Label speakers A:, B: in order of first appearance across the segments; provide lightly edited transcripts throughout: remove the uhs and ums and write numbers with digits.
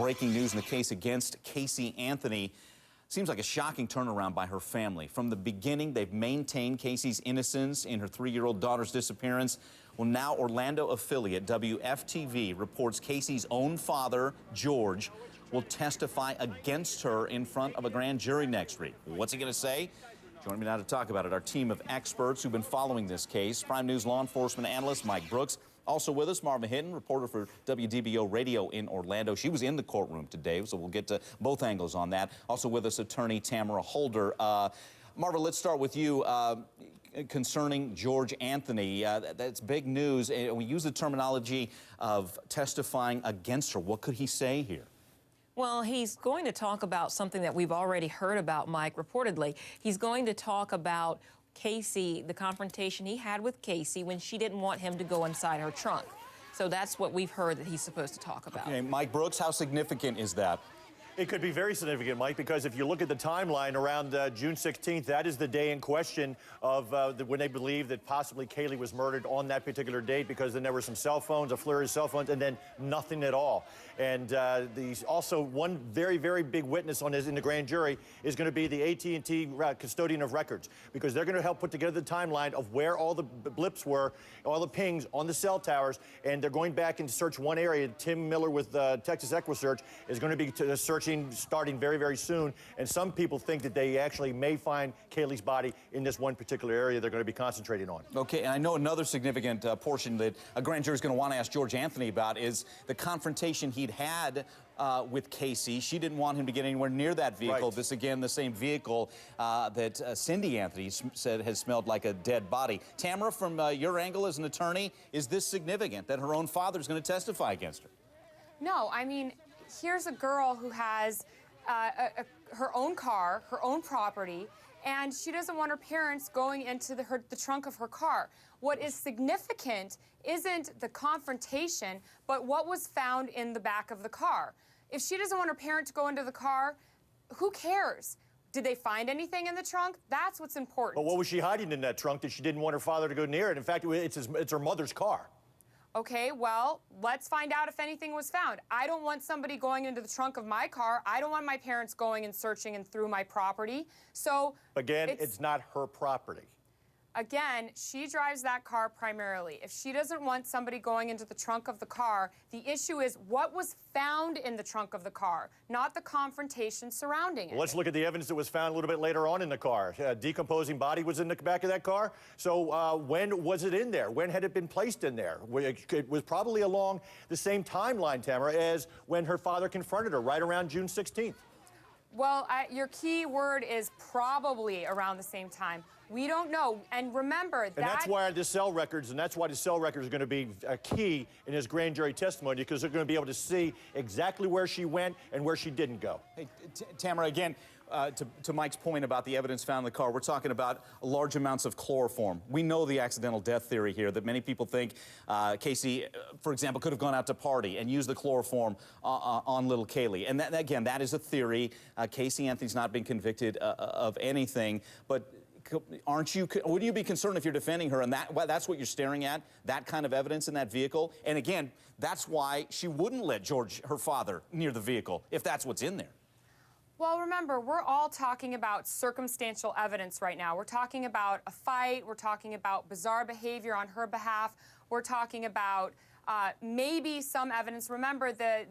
A: Breaking news in the case against Casey Anthony. Seems like a shocking turnaround by her family. From the beginning, they've maintained Casey's innocence in her 3-year-old daughter's disappearance. Well, now Orlando affiliate WFTV reports Casey's own father, George, will testify against her in front of a grand jury next week. What's he going to say? Joining me now to talk about it, our team of experts who've been following this case. Prime News law enforcement analyst Mike Brooks. Also with us, Marva Hinton, reporter for WDBO Radio in Orlando. She was in the courtroom today, so we'll get to both angles on that. Also with us, attorney Tamara Holder. Marva, let's start with you concerning George Anthony. That's big news. We use the terminology of testifying against her. What could he say here?
B: Well, he's going to talk about something that we've already heard about, Mike, reportedly. He's going to talk about Casey, the confrontation he had with Casey when she didn't want him to go inside her trunk. So that's what we've heard that he's supposed to talk about.
A: Okay, Mike Brooks, how significant is that?
C: It could be very significant, Mike, because if you look at the timeline around June 16th, that is the day in question of when they believe that possibly Kaylee was murdered on that particular date, because then there were some cell phones, a flurry of cell phones, and then nothing at all. And also one very, very big witness on this in the grand jury is going to be the AT&T custodian of records, because they're going to help put together the timeline of where all the blips were, all the pings on the cell towers, and they're going back and search one area. Tim Miller with Texas Equisearch is going to be searching starting very, very soon, and some people think that they actually may find Kaylee's body in this one particular area they're going to be concentrating on.
A: Okay, and I know another significant portion that a grand jury is going to want to ask George Anthony about is the confrontation he'd had with Casey. She didn't want him to get anywhere near that vehicle. Right. This, again, the same vehicle that Cindy Anthony said has smelled like a dead body. Tamara, from your angle as an attorney, is this significant that her own father is going to testify against her?
D: No, I mean, here's a girl who has her own car, her own property, and she doesn't want her parents going into the trunk of her car. What is significant isn't the confrontation, but what was found in the back of the car. If she doesn't want her parent to go into the car, who cares? Did they find anything in the trunk? That's what's important.
C: But what was she hiding in that trunk that she didn't want her father to go near it? In fact, it's her mother's car.
D: Okay, well, let's find out if anything was found. I don't want somebody going into the trunk of my car. I don't want my parents going and searching and through my property. So
C: again, it's not her property.
D: Again, she drives that car primarily. If she doesn't want somebody going into the trunk of the car, the issue is what was found in the trunk of the car, not the confrontation surrounding it.
C: Well, let's look at the evidence that was found a little bit later on in the car. A decomposing body was in the back of that car. So when was it in there? When had it been placed in there? It was probably along the same timeline, Tamara, as when her father confronted her, right around June 16th.
D: Well, your key word is probably around the same time. We don't know. And remember that...
C: And that's why the cell records, are going to be a key in his grand jury testimony, because they're going to be able to see exactly where she went and where she didn't go.
A: Hey, Tamara, again, to Mike's point about the evidence found in the car, we're talking about large amounts of chloroform. We know the accidental death theory here, that many people think Casey, for example, could have gone out to party and used the chloroform on little Kaylee. And that, again, that is a theory. Casey Anthony's not been convicted of anything, but wouldn't you be concerned if you're defending her and that's what you're staring at, that kind of evidence in that vehicle? And again, that's why she wouldn't let George, her father, near the vehicle, if that's what's in there.
D: Well, remember, we're all talking about circumstantial evidence right now. We're talking about a fight. We're talking about bizarre behavior on her behalf. We're talking about maybe some evidence. Remember, the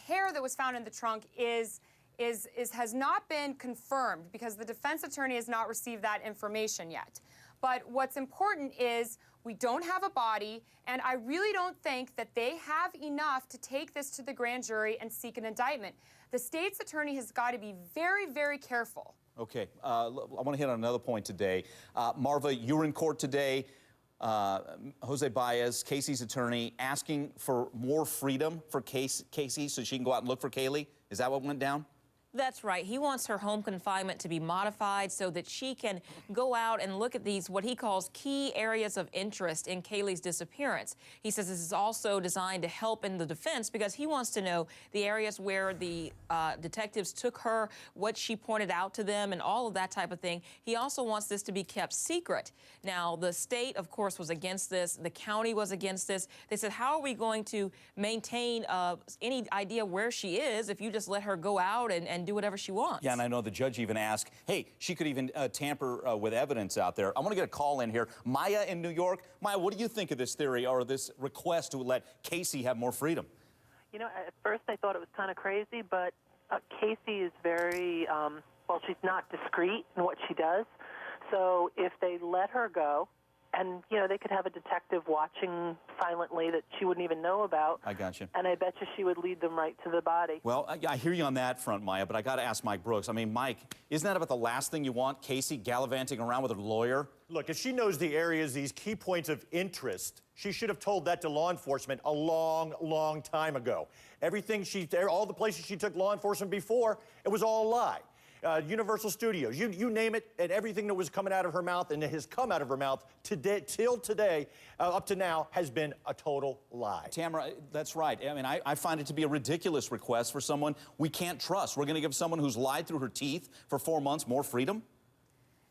D: hair that was found in the trunk has not been confirmed because the defense attorney has not received that information yet. But what's important is we don't have a body, and I really don't think that they have enough to take this to the grand jury and seek an indictment. The state's attorney has got to be very, very careful.
A: Okay, I want to hit on another point today. Marva, you were in court today. Jose Baez, Casey's attorney, asking for more freedom for Casey so she can go out and look for Kaylee. Is that what went down?
B: That's right. He wants her home confinement to be modified so that she can go out and look at these, what he calls key areas of interest in Kaylee's disappearance. He says this is also designed to help in the defense because he wants to know the areas where the detectives took her, what she pointed out to them, and all of that type of thing. He also wants this to be kept secret. Now, the state, of course, was against this. The county was against this. They said, how are we going to maintain any idea where she is if you just let her go out and do whatever she wants?
A: Yeah, and I know the judge even asked, hey, she could even tamper with evidence out there. I want to get a call in here. Maya in New York. Maya, what do you think of this theory or this request to let Casey have more freedom?
E: You know, at first I thought it was kind of crazy, but Casey is very, well, she's not discreet in what she does. So if they let her go, and, you know, they could have a detective watching silently that she wouldn't even know about.
A: I got you.
E: And I bet you she would lead them right to the body.
A: Well, I hear you on that front, Maya, but I got to ask Mike Brooks. I mean, Mike, isn't that about the last thing you want, Casey gallivanting around with her lawyer?
C: Look, if she knows the areas, these key points of interest, she should have told that to law enforcement a long, long time ago. Everything all the places she took law enforcement before, it was all a lie. Universal Studios, you name it, and everything that was coming out of her mouth and that has come out of her mouth today, till today, up to now, has been a total lie.
A: Tamara, that's right. I mean, I find it to be a ridiculous request for someone we can't trust. We're going to give someone who's lied through her teeth for 4 months more freedom?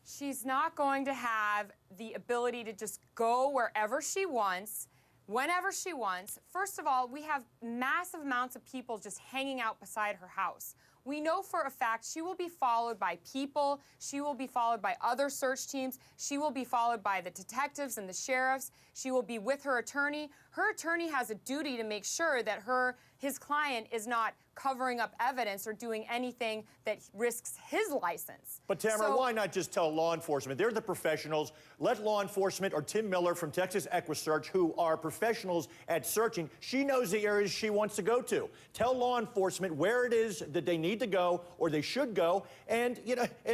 D: She's not going to have the ability to just go wherever she wants, whenever she wants. First of all, we have massive amounts of people just hanging out beside her house. We know for a fact she will be followed by people, she will be followed by other search teams, she will be followed by the detectives and the sheriffs, she will be with her attorney. Her attorney has a duty to make sure that his client is not covering up evidence or doing anything that risks his license.
C: But Tamara, why not just tell law enforcement? They're the professionals. Let law enforcement or Tim Miller from Texas EquiSearch, who are professionals at searching, she knows the areas she wants to go to. Tell law enforcement where it is that they need to go or they should go, and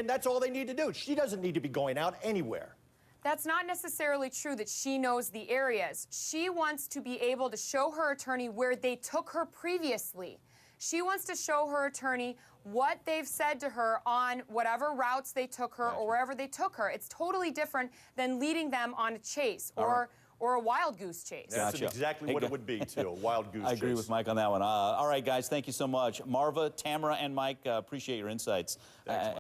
C: that's all they need to do. She doesn't need to be going out anywhere.
D: That's not necessarily true that she knows the areas. She wants to be able to show her attorney where they took her previously. She wants to show her attorney what they've said to her on whatever routes they took her or wherever they took her. It's totally different than leading them on a chase or a wild goose chase.
C: That's exactly what it would be, too, a wild goose chase.
A: I agree with Mike on that one. All right, guys, thank you so much. Marva, Tamara, and Mike, appreciate your insights.